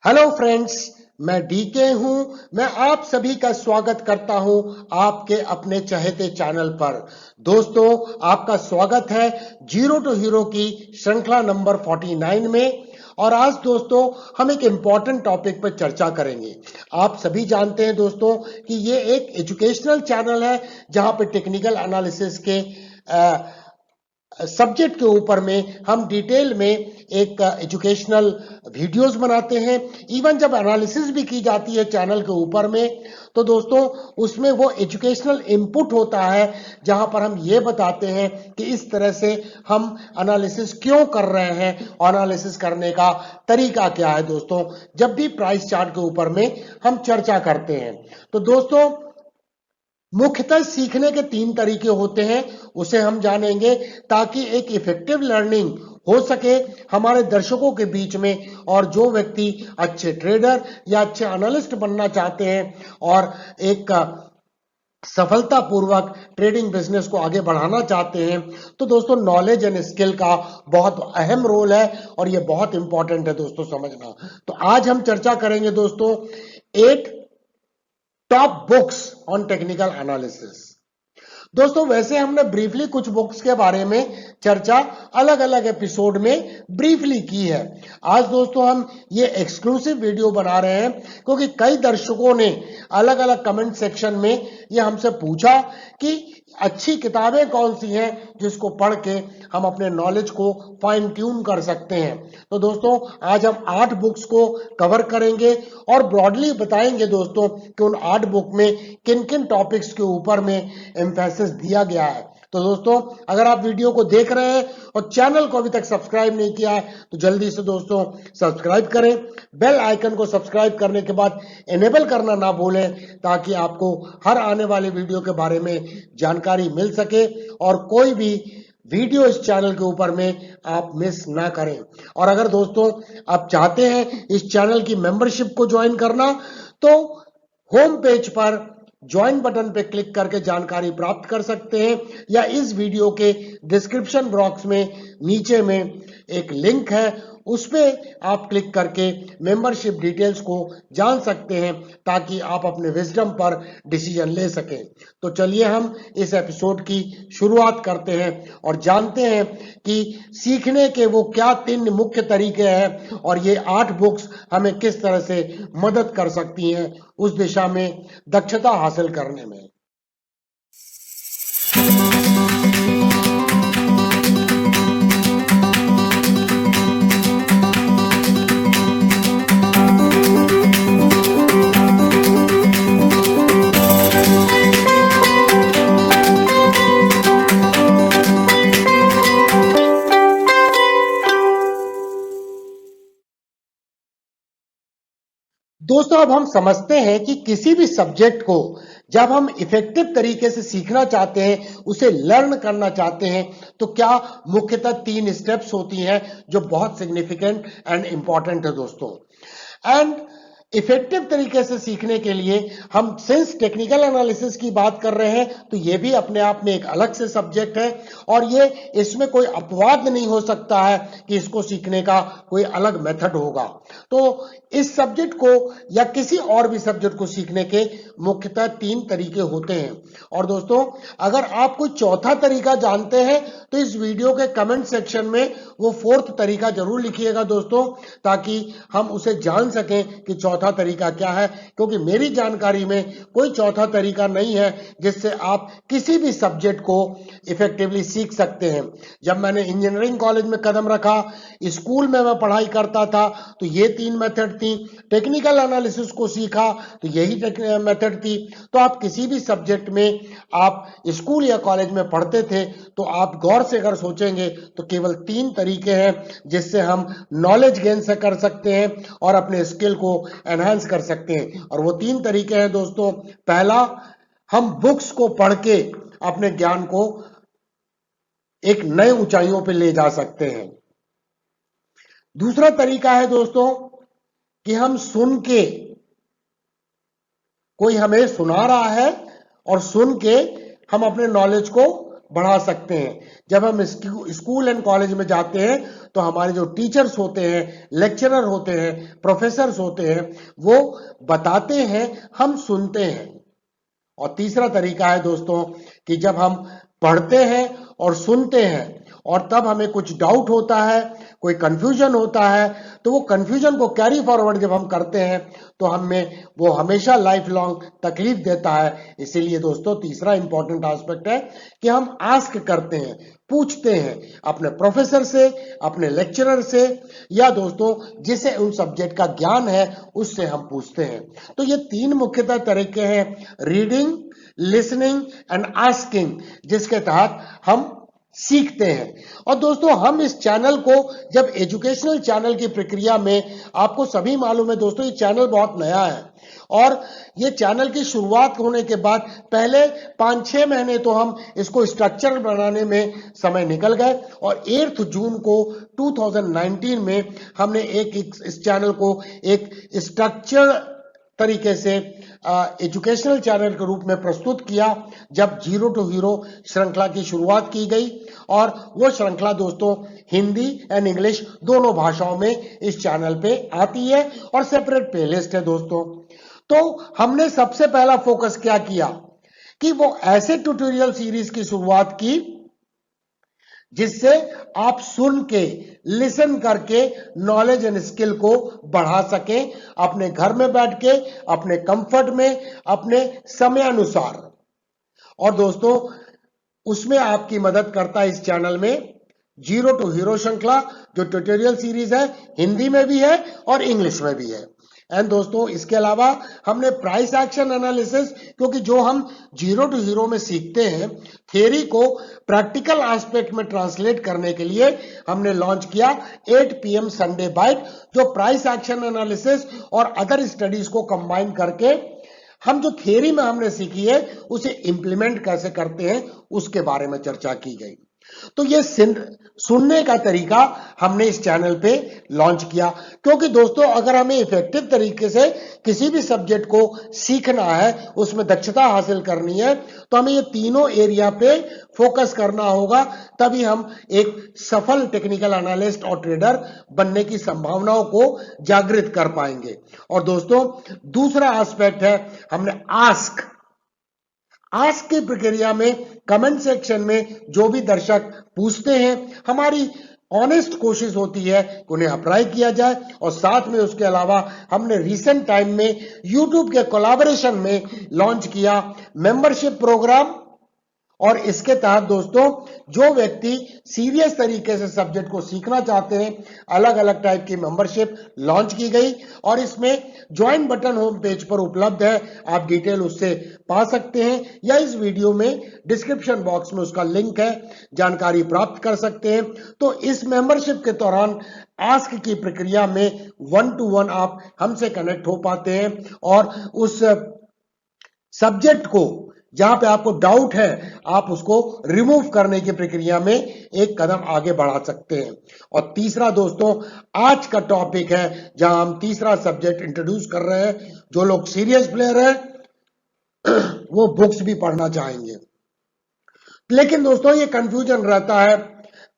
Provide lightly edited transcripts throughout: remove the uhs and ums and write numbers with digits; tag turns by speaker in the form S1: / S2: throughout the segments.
S1: Hello friends, मैं DK हूं। मैं आप सभी का स्वागत करता हूं आपके अपने चहेते चैनल पर। दोस्तों, आपका स्वागत है जीरो टू हीरो की श्रृंखला नंबर 49 में। और आज दोस्तों हम एक इम्पॉर्टेंट टॉपिक पर चर्चा करेंगे। आप सभी जानते हैं दोस्तों कि ये एक एजुकेशनल चैनल है जहां पे टेक्निकल एनालिसिस के सब्जेक्ट के ऊपर में हम डिटेल में एक एजुकेशनल वीडियोस बनाते हैं। इवन जब एनालिसिस भी की जाती है चैनल के ऊपर में, तो दोस्तों उसमें वो एजुकेशनल इनपुट होता है जहां पर हम ये बताते हैं कि इस तरह से हम एनालिसिस क्यों कर रहे हैं और एनालिसिस करने का तरीका क्या है। दोस्तों, जब भी प्राइस चार्ट के ऊपर में हम चर्चा करते हैं, तो दोस्तों मुख्यतः सीखने के 3 तरीके होते हैं, उसे हम जानेंगे ताकि एक इफेक्टिव लर्निंग हो सके हमारे दर्शकों के बीच में। और जो व्यक्ति अच्छे ट्रेडर या अच्छे एनालिस्ट बनना चाहते हैं और एक सफलतापूर्वक ट्रेडिंग बिजनेस को आगे बढ़ाना चाहते हैं, तो दोस्तों नॉलेज एंड स्किल का बहुत अहम रोल है और ये बहुत इंपॉर्टेंट है दोस्तों समझना। तो आज हम चर्चा करेंगे दोस्तों 8 top books on technical analysis. दोस्तों वैसे हमने ब्रीफली कुछ बुक्स के बारे में चर्चा अलग अलग एपिसोड में ब्रीफली की है। आज दोस्तों हम ये एक्सक्लूसिव वीडियो बना रहे हैं क्योंकि कई दर्शकों ने अलग अलग कमेंट सेक्शन में ये हमसे पूछा कि अच्छी किताबें कौन सी हैं जिसको पढ़ के हम अपने नॉलेज को फाइन ट्यून कर सकते हैं। तो दोस्तों आज हम 8 बुक्स को कवर करेंगे और ब्रॉडली बताएंगे दोस्तों कि उन 8 बुक में किन किन टॉपिक्स के ऊपर में एम्फेसिस दिया गया है। तो दोस्तों अगर आप वीडियो को देख रहे हैं और चैनल को अभी तक सब्सक्राइब नहीं किया है तो जल्दी से दोस्तों सब्सक्राइब करें। बेल आइकन को सब्सक्राइब करने के बाद इनेबल करना ना भूलें ताकि आपको हर आने वाली वीडियो के बारे में जानकारी मिल सके और कोई भी वीडियो इस चैनल के ऊपर में आप मिस ना करें। और अगर दोस्तों आप चाहते हैं इस चैनल की मेंबरशिप को ज्वाइन करना, तो होम पेज पर ज्वाइन बटन पे क्लिक करके जानकारी प्राप्त कर सकते हैं या इस वीडियो के डिस्क्रिप्शन बॉक्स में नीचे में एक लिंक है, उस पे आप क्लिक करके मेंबरशिप डिटेल्स को जान सकते हैं ताकि आप अपने विजडम पर डिसीजन ले सकें। तो चलिए हम इस एपिसोड की शुरुआत करते हैं और जानते हैं कि सीखने के वो क्या 3 मुख्य तरीके हैं और ये 8 बुक्स हमें किस तरह से मदद कर सकती हैं उस दिशा में दक्षता हासिल करने में। दोस्तों अब हम समझते हैं कि किसी भी सब्जेक्ट को जब हम इफेक्टिव तरीके से सीखना चाहते हैं, उसे लर्न करना चाहते हैं, तो क्या मुख्यतः 3 स्टेप्स होती हैं जो बहुत सिग्निफिकेंट एंड इंपॉर्टेंट है दोस्तों। एंड इफेक्टिव तरीके से सीखने के लिए हम सिंस टेक्निकल एनालिसिस की बात कर रहे हैं तो ये भी अपने आप में एक अलग से सब्जेक्ट है और ये इसमें कोई अपवाद नहीं हो सकता है कि इसको सीखने का कोई अलग मेथड होगा। तो इस सब्जेक्ट को या किसी और भी सब्जेक्ट को सीखने के मुख्यतः 3 तरीके होते हैं। और दोस्तों अगर आप कोई चौथा तरीका जानते हैं तो इस वीडियो के कमेंट सेक्शन में वो 4th तरीका जरूर लिखिएगा दोस्तों, ताकि हम उसे जान सकें कि चौथा तरीका क्या है। क्योंकि मेरी जानकारी में कोई चौथा तरीका नहीं है जिससे आप किसी भी सब्जेक्ट को इफेक्टिवली सीख सकते हैं। जब मैंने इंजीनियरिंग कॉलेज में कदम रखा, स्कूल में मैं पढ़ाई करता था, तो ये 3 मेथड थी। टेक्निकल एनालिसिस को सीखा तो यही मेथड थी। तो आप किसी भी सब्जेक्ट में आप स्कूल या कॉलेज में पढ़ते थे तो आप गौर से अगर सोचेंगे तो केवल 3 तरीके हैं जिससे हम नॉलेज गेन से कर सकते हैं और अपने स्किल को एनहांस कर सकते हैं। और वो 3 तरीके हैं दोस्तों। पहला, हम बुक्स को पढ़ के अपने ज्ञान को एक नए ऊंचाइयों पे ले जा सकते हैं। दूसरा तरीका है दोस्तों कि हम सुन के, कोई हमें सुना रहा है और सुन के हम अपने नॉलेज को बढ़ा सकते हैं। जब हम स्कूल एंड कॉलेज में जाते हैं तो हमारे जो टीचर्स होते हैं, लेक्चरर होते हैं, प्रोफेसर्स होते हैं, वो बताते हैं, हम सुनते हैं। और तीसरा तरीका है दोस्तों कि जब हम पढ़ते हैं और सुनते हैं और तब हमें कुछ डाउट होता है, कोई कंफ्यूजन होता है, तो वो कंफ्यूजन को कैरी फॉरवर्ड जब हम करते हैं तो हमें वो हमेशा लाइफ लॉन्ग तकलीफ देता है। इसीलिए दोस्तों तीसरा इंपॉर्टेंट एस्पेक्ट है कि हम आस्क करते हैं, पूछते हैं अपने प्रोफेसर से, अपने लेक्चरर से, या दोस्तों जिसे उन सब्जेक्ट का ज्ञान है उससे हम पूछते हैं। तो ये तीन मुख्यतः तरीके हैं, रीडिंग, लिसनिंग एंड आस्किंग, जिसके तहत हम सीखते हैं। और दोस्तों हम इस चैनल को जब एजुकेशनल चैनल की प्रक्रिया में, आपको सभी मालूम है दोस्तों ये चैनल बहुत नया है और ये चैनल की शुरुआत होने के बाद पहले 5-6 महीने तो हम इसको स्ट्रक्चर बनाने में समय निकल गए और 8 जून को 2019 में हमने इस चैनल को एक स्ट्रक्चर तरीके से एजुकेशनल चैनल के रूप में प्रस्तुत किया, जब जीरो टू हीरो श्रृंखला की शुरुआत की गई। और वो श्रृंखला दोस्तों हिंदी एंड इंग्लिश दोनों भाषाओं में इस चैनल पे आती है और सेपरेट प्लेलिस्ट है दोस्तों। तो हमने सबसे पहला फोकस क्या किया कि वो ऐसे ट्यूटोरियल सीरीज की शुरुआत की जिससे आप सुन के, लिसन करके नॉलेज एंड स्किल को बढ़ा सकें अपने घर में बैठ के, अपने कंफर्ट में, अपने समय अनुसार। और दोस्तों उसमें आपकी मदद करता है इस चैनल में जीरो टू हीरो श्रृंखला, जो ट्यूटोरियल सीरीज है, हिंदी में भी है और इंग्लिश में भी है। एंड दोस्तों इसके अलावा हमने प्राइस एक्शन एनालिसिस, क्योंकि जो हम जीरो टू हीरो में सीखते हैं थियरी को प्रैक्टिकल एस्पेक्ट में ट्रांसलेट करने के लिए हमने लॉन्च किया 8 PM संडे बाइट, जो प्राइस एक्शन एनालिसिस और अदर स्टडीज को कंबाइन करके हम जो थियरी में हमने सीखी है उसे इंप्लीमेंट कैसे करते हैं उसके बारे में चर्चा की गई। तो ये सुनने का तरीका हमने इस चैनल पे लॉन्च किया, क्योंकि दोस्तों अगर हमें इफेक्टिव तरीके से किसी भी सब्जेक्ट को सीखना है, उसमें दक्षता हासिल करनी है, तो हमें ये तीनों एरिया पे फोकस करना होगा, तभी हम एक सफल टेक्निकल एनालिस्ट और ट्रेडर बनने की संभावनाओं को जागृत कर पाएंगे। और दोस्तों दूसरा एस्पेक्ट है, हमने आस्क की प्रक्रिया में कमेंट सेक्शन में जो भी दर्शक पूछते हैं, हमारी ऑनेस्ट कोशिश होती है कि उन्हें अप्लाई किया जाए। और साथ में उसके अलावा हमने रिसेंट टाइम में यूट्यूब के कोलैबोरेशन में लॉन्च किया मेंबरशिप प्रोग्राम, और इसके तहत दोस्तों जो व्यक्ति सीरियस तरीके से सब्जेक्ट को सीखना चाहते हैं, अलग अलग टाइप की मेंबरशिप लॉन्च की गई और इसमें ज्वाइन बटन होम पेज पर उपलब्ध है, आप डिटेल उससे पा सकते हैं या इस वीडियो में डिस्क्रिप्शन बॉक्स में उसका लिंक है, जानकारी प्राप्त कर सकते हैं। तो इस मेंबरशिप के दौरान आस्क की प्रक्रिया में 1-to-1 आप हमसे कनेक्ट हो पाते हैं और उस सब्जेक्ट को जहां पे आपको डाउट है आप उसको रिमूव करने की प्रक्रिया में एक कदम आगे बढ़ा सकते हैं। और तीसरा दोस्तों आज का टॉपिक है जहां हम तीसरा सब्जेक्ट इंट्रोड्यूस कर रहे हैं, जो लोग सीरियस प्लेयर हैं वो बुक्स भी पढ़ना चाहेंगे, लेकिन दोस्तों ये कंफ्यूजन रहता है,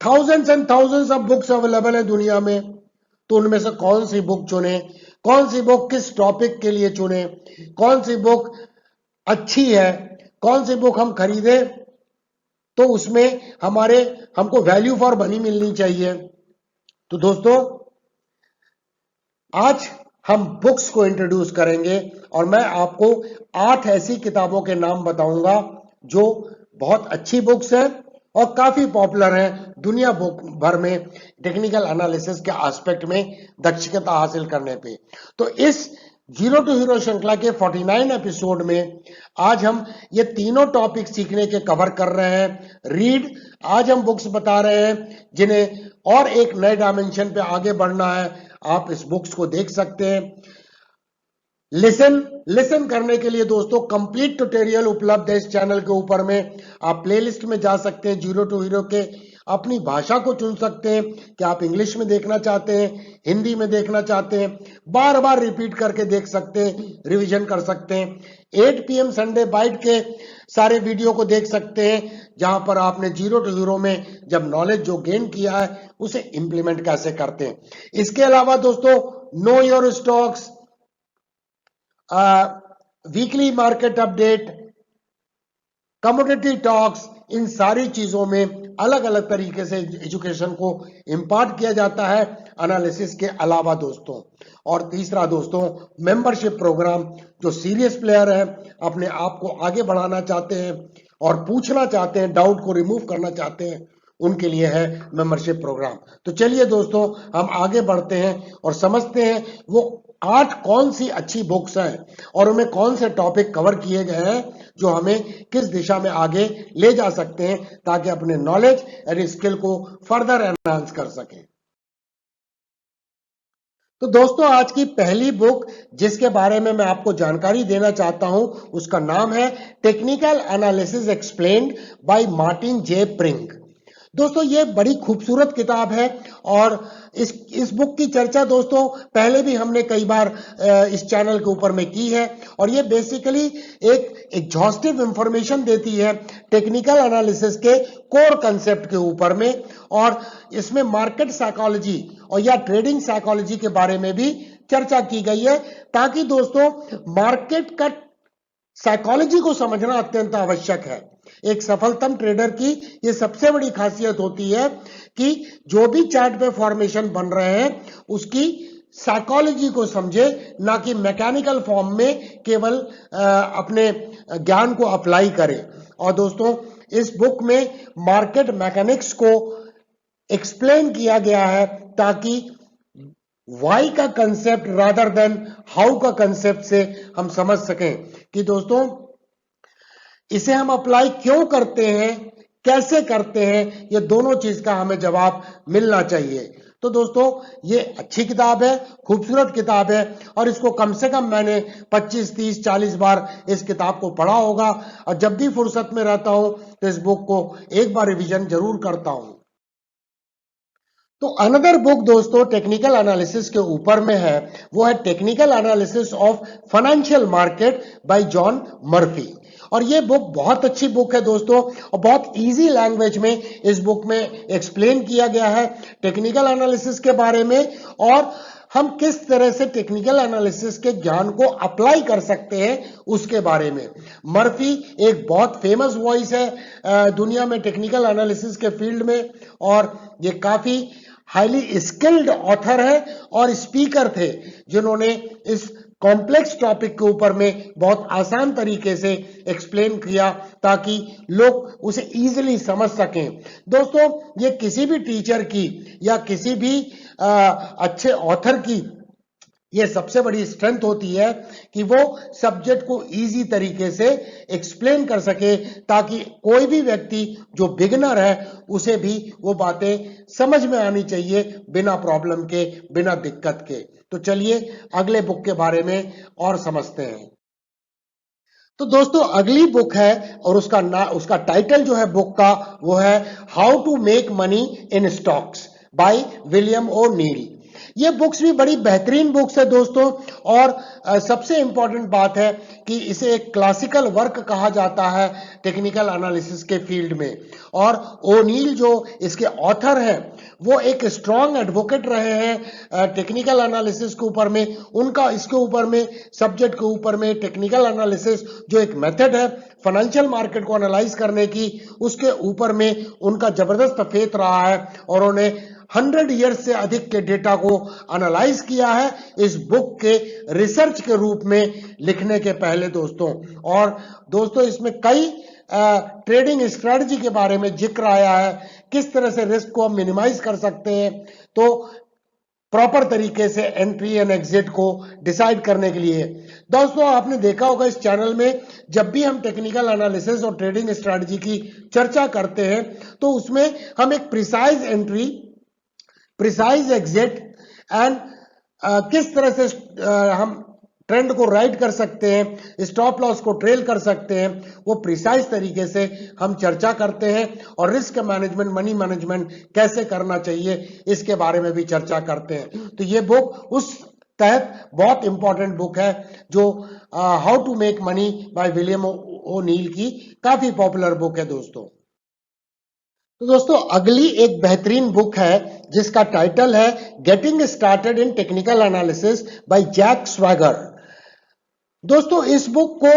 S1: thousands and thousands of books available है दुनिया में, तो उनमें से कौन सी बुक चुने, कौन सी बुक किस टॉपिक के लिए चुने, कौन सी बुक अच्छी है, कौन सी बुक हम खरीदे तो उसमें हमको वैल्यू फॉर मनी मिलनी चाहिए। तो दोस्तों आज हम बुक्स को इंट्रोड्यूस करेंगे और मैं आपको 8 ऐसी किताबों के नाम बताऊंगा जो बहुत अच्छी बुक्स हैं और काफी पॉपुलर हैं दुनिया भर में टेक्निकल एनालिसिस के एस्पेक्ट में दक्षता हासिल करने पे। तो इस जीरो टू हीरो श्रृंखला के 49 एपिसोड में आज हम ये तीनों टॉपिक सीखने के कवर कर रहे हैं। रीड, आज हम बुक्स बता रहे हैं जिन्हें और एक नए डायमेंशन पे आगे बढ़ना है, आप इस बुक्स को देख सकते हैं। लिसन करने के लिए दोस्तों कंप्लीट ट्यूटोरियल उपलब्ध है इस चैनल के ऊपर में, आप प्लेलिस्ट में जा सकते हैं, जीरो टू हीरो के अपनी भाषा को चुन सकते हैं कि आप इंग्लिश में देखना चाहते हैं, हिंदी में देखना चाहते हैं, बार बार रिपीट करके देख सकते हैं, रिवीजन कर सकते हैं। 8 PM संडे बाइट के सारे वीडियो को देख सकते हैं, जहां पर आपने 0 to 0 में जब नॉलेज जो गेन किया है उसे इंप्लीमेंट कैसे करते हैं। इसके अलावा दोस्तों know your stocks, weekly market update, commodity talks, इन सारी चीजों में अलग अलग तरीके से एजुकेशन को इम्पार्ट किया जाता है एनालिसिस के अलावा दोस्तों। और तीसरा दोस्तों मेंबरशिप प्रोग्राम, जो सीरियस प्लेयर है, अपने आप को आगे बढ़ाना चाहते हैं और पूछना चाहते हैं, डाउट को रिमूव करना चाहते हैं, उनके लिए है मेंबरशिप प्रोग्राम। तो चलिए दोस्तों हम आगे बढ़ते हैं और समझते हैं वो 8 कौन सी अच्छी बुक्स हैं और उनमें कौन से टॉपिक कवर किए गए हैं जो हमें किस दिशा में आगे ले जा सकते हैं ताकि अपने नॉलेज एंड स्किल को फर्दर एनहांस कर सकें। तो दोस्तों आज की पहली बुक जिसके बारे में मैं आपको जानकारी देना चाहता हूं उसका नाम है technical analysis explained by Martin J Pring. दोस्तों ये बड़ी खूबसूरत किताब है और इस बुक की चर्चा दोस्तों पहले भी हमने कई बार इस चैनल के ऊपर में की है और ये बेसिकली एक एग्जॉस्टिव इंफॉर्मेशन देती है टेक्निकल एनालिसिस के कोर कंसेप्ट के ऊपर में, और इसमें मार्केट साइकोलॉजी और या ट्रेडिंग साइकोलॉजी के बारे में भी चर्चा की गई है ताकि दोस्तों मार्केट का साइकोलॉजी को समझना अत्यंत आवश्यक है। एक सफलतम ट्रेडर की ये सबसे बड़ी खासियत होती है कि जो भी चार्ट पे फॉर्मेशन बन रहे हैं उसकी साइकोलॉजी को समझे, ना कि मैकेनिकल फॉर्म में केवल अपने ज्ञान को अप्लाई करे। और दोस्तों इस बुक में मार्केट मैकेनिक्स को एक्सप्लेन किया गया है ताकि वाई का कंसेप्ट रादर देन हाउ का कंसेप्ट से हम समझ सकें कि दोस्तों इसे हम अप्लाई क्यों करते हैं, कैसे करते हैं, ये दोनों चीज का हमें जवाब मिलना चाहिए। तो दोस्तों ये अच्छी किताब है, खूबसूरत किताब है और इसको कम से कम मैंने 25, 30, 40 बार इस किताब को पढ़ा होगा और जब भी फुर्सत में रहता हूं तो इस बुक को एक बार रिवीजन जरूर करता हूं। तो अनदर बुक दोस्तों टेक्निकल एनालिसिस के ऊपर में है, वो है technical analysis of financial market bye John Murphy. और ये बुक बहुत अच्छी बुक है दोस्तों और बहुत इजी लैंग्वेज में इस बुक में एक्सप्लेन किया गया है टेक्निकल एनालिसिस के बारे में और हम किस तरह से टेक्निकल एनालिसिस के ज्ञान को अप्लाई कर सकते हैं उसके बारे में। मर्फी एक बहुत फेमस वॉइस है दुनिया में टेक्निकल एनालिसिस के फील्ड में और ये काफी हाईली स्किल्ड ऑथर है और स्पीकर थे जिन्होंने इस कॉम्प्लेक्स टॉपिक के ऊपर में बहुत आसान तरीके से एक्सप्लेन किया ताकि लोग उसे इजीली समझ सकें। दोस्तों ये किसी भी टीचर की या किसी भी अच्छे ऑथर की ये सबसे बड़ी स्ट्रेंथ होती है कि वो सब्जेक्ट को इजी तरीके से एक्सप्लेन कर सके ताकि कोई भी व्यक्ति जो बिगिनर है उसे भी वो बातें समझ में आनी चाहिए बिना प्रॉब्लम के, बिना दिक्कत के। तो चलिए अगले बुक के बारे में और समझते हैं। तो दोस्तों अगली बुक है और उसका टाइटल जो है बुक का वो है how to make money in stocks by William O'Neil. ये बुक्स भी बड़ी बेहतरीन बुक्स है दोस्तों और सबसे इंपॉर्टेंट बात है कि इसे एक क्लासिकल वर्क कहा जाता है टेक्निकल एनालिसिस के फील्ड में। और ओनील जो इसके ऑथर हैं वो एक स्ट्रॉन्ग एडवोकेट रहे हैं टेक्निकल एनालिसिस के ऊपर में। उनका इसके ऊपर में सब्जेक्ट के ऊपर में टेक्निकल एनालिसिस जो एक मेथड है फाइनेंशियल मार्केट को एनालाइज करने की, उसके ऊपर में उनका जबरदस्त फेथ रहा है और उन्हें 100 ईयर्स से अधिक के डेटा को एनालाइज किया है इस बुक के रिसर्च के रूप में लिखने के पहले दोस्तों। और दोस्तों इसमें कई ट्रेडिंग स्ट्रेटजी के बारे में जिक्र आया है, किस तरह से रिस्क को हम मिनिमाइज कर सकते हैं, तो प्रॉपर तरीके से एंट्री एंड एग्जिट को डिसाइड करने के लिए। दोस्तों आपने देखा होगा इस चैनल में जब भी हम टेक्निकल एनालिसिस और ट्रेडिंग स्ट्रेटजी की चर्चा करते हैं तो उसमें हम एक precise entry, precise exit and किस तरह से हम ट्रेंड को राइड कर सकते हैं, स्टॉप लॉस को ट्रेल कर सकते हैं, वो प्रिसाइज तरीके से हम चर्चा करते हैं। और रिस्क मैनेजमेंट, मनी मैनेजमेंट कैसे करना चाहिए इसके बारे में भी चर्चा करते हैं। तो ये बुक उस तहत बहुत इंपॉर्टेंट बुक है, जो how to make money by William O'Neil की काफी पॉपुलर बुक है दोस्तों। तो दोस्तों अगली एक बेहतरीन बुक है जिसका टाइटल है getting started in technical analysis by Jack Swager. दोस्तों इस बुक को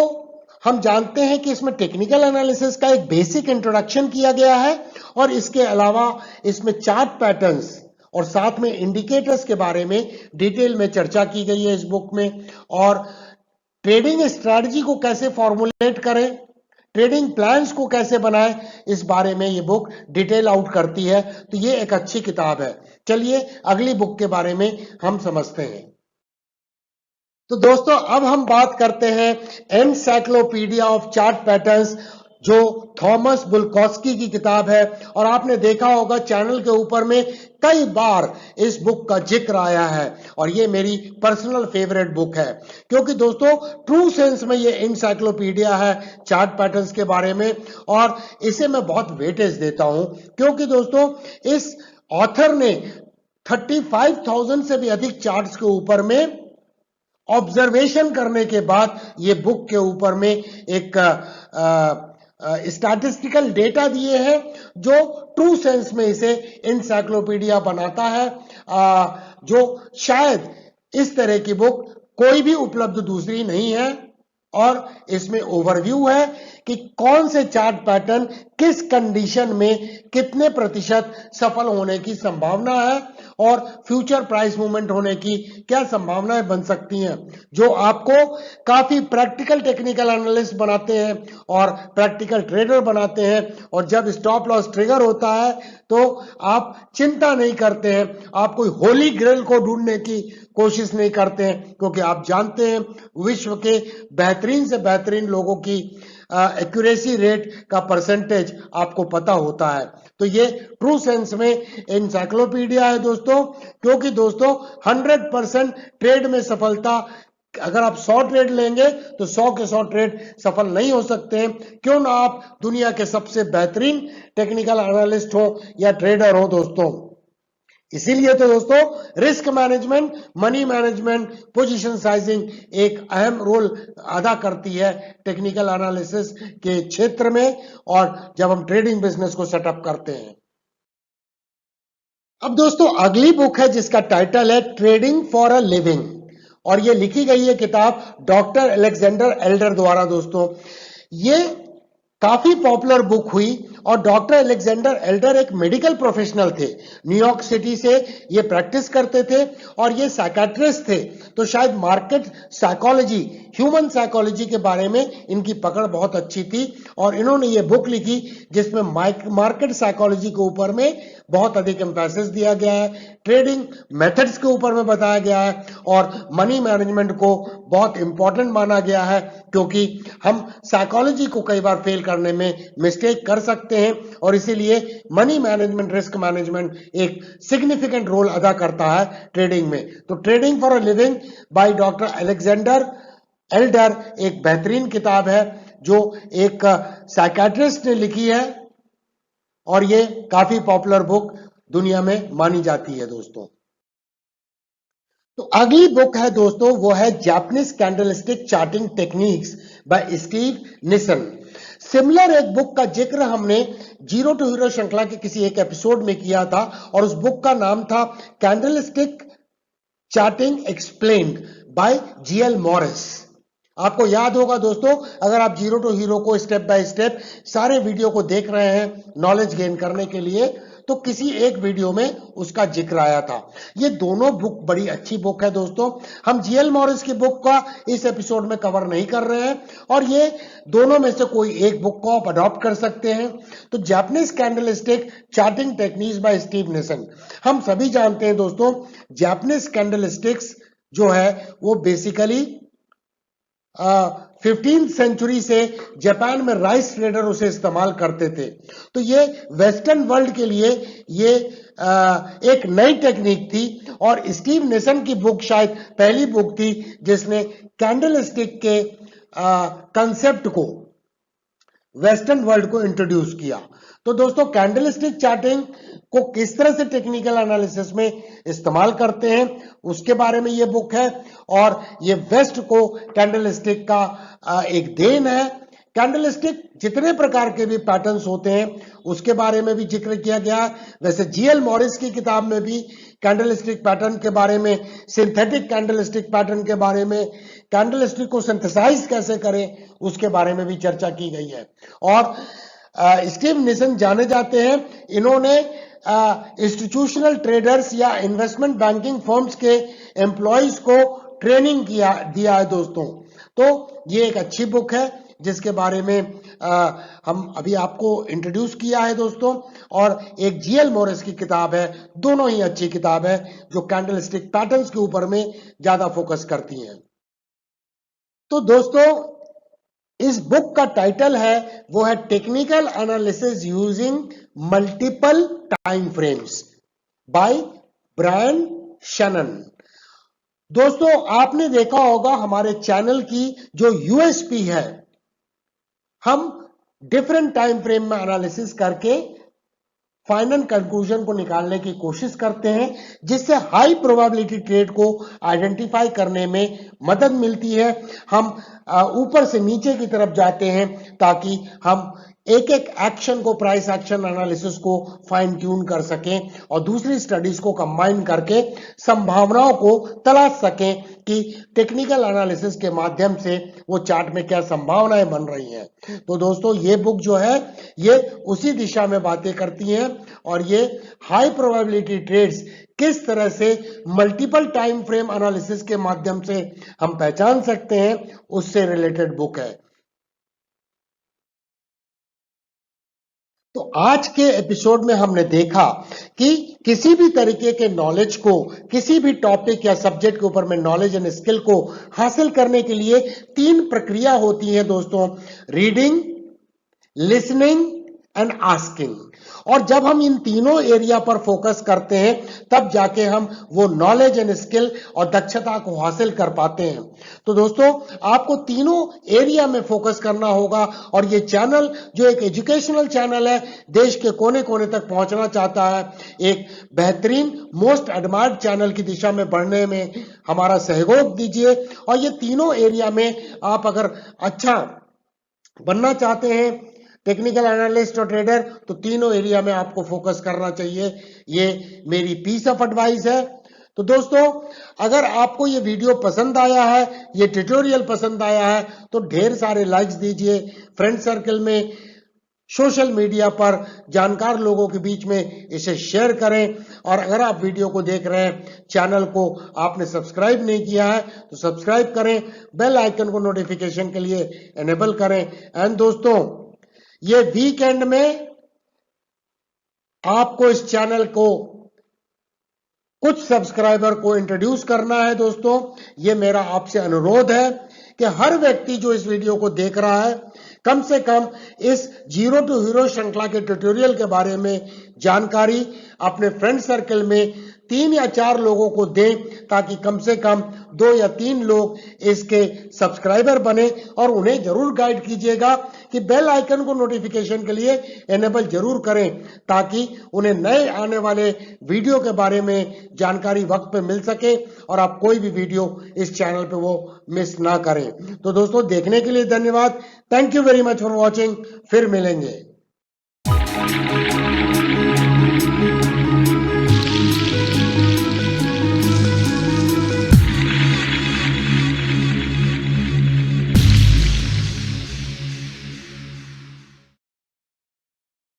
S1: हम जानते हैं कि इसमें टेक्निकल एनालिसिस का एक बेसिक इंट्रोडक्शन किया गया है, और इसके अलावा इसमें चार्ट पैटर्न्स और साथ में इंडिकेटर्स के बारे में डिटेल में चर्चा की गई है इस बुक में। और ट्रेडिंग स्ट्रैटेजी को कैसे फॉर्मुलेट करें, ट्रेडिंग प्लान्स को कैसे बनाएं, इस बारे में ये बुक डिटेल आउट करती है। तो ये एक अच्छी किताब है। चलिए अगली बुक के बारे में हम समझते हैं। तो दोस्तों अब हम बात करते हैं एनसाइक्लोपीडिया ऑफ चार्ट पैटर्न्स, जो थॉमस बुल्कोस्की की किताब है। और आपने देखा होगा चैनल के ऊपर में कई बार इस बुक का जिक्र आया है, और ये मेरी पर्सनल फेवरेट बुक है, क्योंकि दोस्तों ट्रू सेंस में ये एनसाइक्लोपीडिया है चार्ट पैटर्न्स के बारे में। और इसे मैं बहुत वेटेज देता हूं, क्योंकि दोस्तों इस ऑथर ने 35,000 से भी अधिक चार्ट्स के ऊपर में ऑब्जर्वेशन करने के बाद ये बुक के ऊपर में एक स्टैटिस्टिकल डेटा दिए हैं, जो ट्रू सेंस में इसे एनसाइक्लोपीडिया बनाता है, जो शायद इस तरह की बुक कोई भी उपलब्ध दूसरी नहीं है। और इसमें ओवरव्यू है कि कौन से चार्ट पैटर्न किस कंडीशन में कितने प्रतिशत सफल होने की संभावना है, और फ्यूचर प्राइस मूवमेंट होने की क्या संभावनाएं बन सकती हैं, जो आपको काफी प्रैक्टिकल टेक्निकल एनालिस्ट बनाते हैं और प्रैक्टिकल ट्रेडर बनाते हैं। और जब स्टॉप लॉस ट्रिगर होता है तो आप चिंता नहीं करते हैं, आप कोई होली ग्रेल को ढूंढने की कोशिश नहीं करते हैं, क्योंकि आप जानते हैं विश्व के बेहतरीन से बेहतरीन लोगों की एक्यूरेसी रेट का परसेंटेज आपको पता होता है। तो ये ट्रू सेंस में एनसाइक्लोपीडिया है दोस्तों, क्योंकि दोस्तों 100% ट्रेड में सफलता, अगर आप 100 ट्रेड लेंगे तो 100 के 100 ट्रेड सफल नहीं हो सकते हैं, क्यों ना आप दुनिया के सबसे बेहतरीन टेक्निकल एनालिस्ट हो या ट्रेडर हो दोस्तों। इसीलिए तो दोस्तों risk management, money management, position sizing एक अहम रोल अदा करती है टेक्निकल एनालिसिस के क्षेत्र में, और जब हम ट्रेडिंग बिजनेस को सेटअप करते हैं। अब दोस्तों अगली बुक है जिसका टाइटल है ट्रेडिंग फॉर अ लिविंग, और ये लिखी गई है किताब डॉक्टर अलेक्जेंडर एल्डर द्वारा। दोस्तों ये काफी पॉपुलर बुक हुई, और डॉक्टर अलेक्जेंडर एल्डर एक मेडिकल प्रोफेशनल थे, न्यूयॉर्क सिटी से ये प्रैक्टिस करते थे, और ये साइकियाट्रिस्ट थे। तो शायद मार्केट साइकोलॉजी, ह्यूमन साइकोलॉजी के बारे में इनकी पकड़ बहुत अच्छी थी, और इन्होंने ये बुक लिखी जिसमें मार्केट साइकोलॉजी के ऊपर में बहुत अधिक एम्फेसिस दिया गया है, ट्रेडिंग मेथड्स के ऊपर में बताया गया है, और मनी मैनेजमेंट को बहुत इंपॉर्टेंट माना गया है, क्योंकि हम साइकोलॉजी को कई बार फेल करने में मिस्टेक कर सकते हैं, और इसीलिए मनी मैनेजमेंट, रिस्क मैनेजमेंट एक सिग्निफिकेंट रोल अदा करता है ट्रेडिंग में। तो trading for a living by doctor Alexander Elder एक बेहतरीन किताब है, जो एक साइकियाट्रिस्ट ने लिखी है, और ये काफी पॉपुलर बुक दुनिया में मानी जाती है दोस्तों। तो अगली बुक है दोस्तों, वो है Japanese candlestick charting techniques by Steve Nison. Similar एक बुक का जिक्र हमने जीरो टू हीरो श्रृंखला के किसी एक एपिसोड में किया था, और उस बुक का नाम था candlestick charting explained bye GL Morris. आपको याद होगा दोस्तों, अगर आप जीरो टू हीरो को स्टेप बाय स्टेप सारे वीडियो को देख रहे हैं नॉलेज गेन करने के लिए, तो किसी एक वीडियो में उसका जिक्र आया था। ये दोनों बुक बड़ी अच्छी बुक है दोस्तों। हम जीएल मॉरिस की बुक का इस एपिसोड में कवर नहीं कर रहे हैं, और ये दोनों में से कोई एक बुक को आप अडॉप्ट कर सकते हैं। तो Japanese candlestick charting techniques by Steve Nison. हम सभी जानते हैं दोस्तों, जापानीज कैंडलस्टिक्स जो है वो बेसिकली 15th सेंचुरी से जापान में राइस ट्रेडर उसे इस्तेमाल करते थे। तो ये वेस्टर्न वर्ल्ड के लिए ये एक नई टेक्निक थी और स्टीव निसन की बुक शायद पहली बुक थी जिसने कैंडल स्टिक के कंसेप्ट को वेस्टर्न वर्ल्ड को इंट्रोड्यूस किया। तो दोस्तों कैंडलस्टिक चार्टिंग को किस तरह से टेक्निकल एनालिसिस में इस्तेमाल करते हैं उसके बारे में ये बुक है और ये वेस्ट को कैंडलस्टिक का एक देन है। कैंडलस्टिक जितने प्रकार के भी पैटर्न्स होते हैं उसके बारे में भी जिक्र किया गया है। वैसे जीएल मॉरिस की किताब में भी कैंडलस्टिक पैटर्न के बारे में, सिंथेटिक कैंडलस्टिक पैटर्न के बारे में, कैंडलस्टिक को सिंथेसाइज कैसे करें उसके बारे में भी चर्चा की गई है। और स्टीव निसन जाने जाते हैं, इन्होंने इंस्टीट्यूशनल ट्रेडर्स या इन्वेस्टमेंट बैंकिंग फर्म्स के एम्प्लॉइज को ट्रेनिंग दिया है दोस्तों। तो ये एक अच्छी बुक है जिसके बारे में हम अभी आपको इंट्रोड्यूस किया है दोस्तों। और एक जीएल मॉरिस की किताब है, दोनों ही अच्छी किताब है जो कैंडलस्टिक पैटर्न्स के ऊपर में ज्यादा फोकस करती हैं। तो दोस्तों इस बुक का टाइटल है वो है technical analysis using multiple time frames by Brian Shannon. दोस्तों आपने देखा होगा हमारे चैनल की जो यूएसपी है, हम डिफरेंट टाइम फ्रेम में एनालिसिस करके फाइनल कंक्लूजन को निकालने की कोशिश करते हैं जिससे हाई प्रोबेबिलिटी ट्रेड को आइडेंटिफाई करने में मदद मिलती है। हम ऊपर से नीचे की तरफ जाते हैं ताकि हम एक एक एक्शन को, प्राइस एक्शन एनालिसिस को फाइन ट्यून कर सकें और दूसरी स्टडीज को कंबाइन करके संभावनाओं को तलाश सकें कि टेक्निकल एनालिसिस के माध्यम से वो चार्ट में क्या संभावनाएं बन रही हैं। तो दोस्तों ये बुक जो है ये उसी दिशा में बातें करती हैं और ये हाई प्रोबेबिलिटी ट्रेड्स किस तरह से मल्टीपल टाइम फ्रेम एनालिसिस के माध्यम से हम पहचान सकते हैं उससे रिलेटेड बुक है। तो आज के एपिसोड में हमने देखा कि किसी भी तरीके के नॉलेज को, किसी भी टॉपिक या सब्जेक्ट के ऊपर में नॉलेज एंड स्किल को हासिल करने के लिए 3 प्रक्रिया होती है दोस्तों, रीडिंग, लिसनिंग एंड आस्किंग। और जब हम इन तीनों एरिया पर फोकस करते हैं तब जाके हम वो नॉलेज एंड स्किल और दक्षता को हासिल कर पाते हैं। तो दोस्तों आपको तीनों एरिया में फोकस करना होगा और ये चैनल जो एक एजुकेशनल चैनल है, देश के कोने कोने तक पहुंचना चाहता है, एक बेहतरीन मोस्ट एडमायर्ड चैनल की दिशा में बढ़ने में हमारा सहयोग दीजिए। और ये तीनों एरिया में आप अगर अच्छा बनना चाहते हैं, टेक्निकल एनालिस्ट और ट्रेडर, तो तीनों एरिया में आपको फोकस करना चाहिए। ये मेरी पीस ऑफ एडवाइस है। तो दोस्तों अगर आपको ये वीडियो पसंद आया है, ये ट्यूटोरियल पसंद आया है तो ढेर सारे लाइक्स दीजिए, फ्रेंड सर्कल में, सोशल मीडिया पर जानकार लोगों के बीच में इसे शेयर करें। और अगर आप वीडियो को देख रहे हैं, चैनल को आपने सब्सक्राइब नहीं किया है तो सब्सक्राइब करें, बेल आइकन को नोटिफिकेशन के लिए एनेबल करें। एंड दोस्तों ये वीकेंड में आपको इस चैनल को कुछ सब्सक्राइबर को इंट्रोड्यूस करना है। दोस्तों ये मेरा आपसे अनुरोध है कि हर व्यक्ति जो इस वीडियो को देख रहा है कम से कम इस जीरो टू हीरो श्रृंखला के ट्यूटोरियल के बारे में जानकारी अपने फ्रेंड सर्कल में 3 या 4 लोगों को दें ताकि कम से कम 2 या 3 लोग इसके सब्सक्राइबर बने। और उन्हें जरूर गाइड कीजिएगा कि बेल आइकन को नोटिफिकेशन के लिए एनेबल जरूर करें ताकि उन्हें नए आने वाले वीडियो के बारे में जानकारी वक्त पे मिल सके और आप कोई भी वीडियो इस चैनल पे वो मिस ना करें। तो दोस्तों देखने के लिए धन्यवाद। Thank you very much for watching. फिर मिलेंगे।